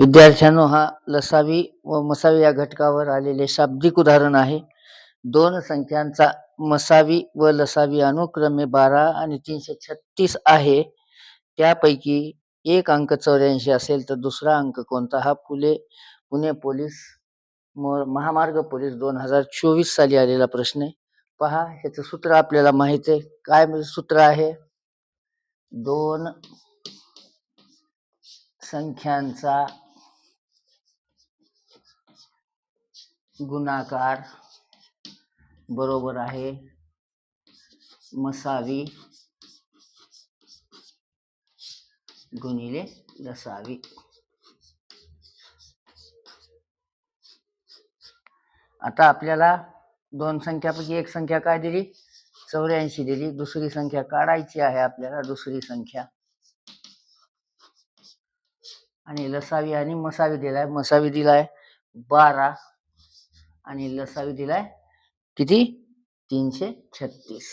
विद्यार्थ्यांनो, हा लसावी व मसावी या घटकावर आलेले शाब्दिक उदाहरण आहे. दोन संख्यांचा मसावी व लसावी अनुक्रमे 12 आणि 336 आहे. त्यापैकी एक अंक 84 असेल तर दुसरा अंक कोणता? हा पुणे पोलीस महामार्ग पोलीस 2024 साली आलेला प्रश्न आहे. पहा, ह्याचं सूत्र आपल्याला माहित आहे. काय सूत्र आहे? दोन संख्यांचा गुणाकार बरोबर आहे मसावी गुणिले लसावी. आता आपल्याला दोन संख्यापैकी एक संख्या काय दिली? 84 दिली. दुसरी संख्या काढायची आहे आपल्याला. दुसरी संख्या आणि लसावी आणि मसावी दिलाय. मसावी दिलाय 12 आणि लसावी दिलाय किती? 336.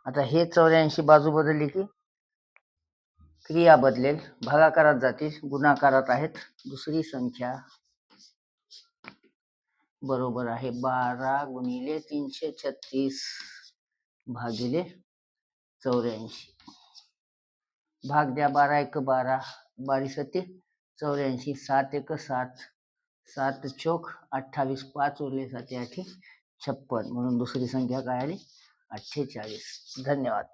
आता हे 84 बाजू बदलली की क्रिया बदलेल. भागाकारात जातील, गुणाकारात आहेत. दुसरी संख्या बरोबर आहे 12 गुणिले 336 भागिले 84. भाग द्या. 12 1 12, 12 7 84, 7 1 7, 7 चौक 28, 5 उरले 7 8 56. म्हणून दुसरी संख्या काय आली? 48. धन्यवाद.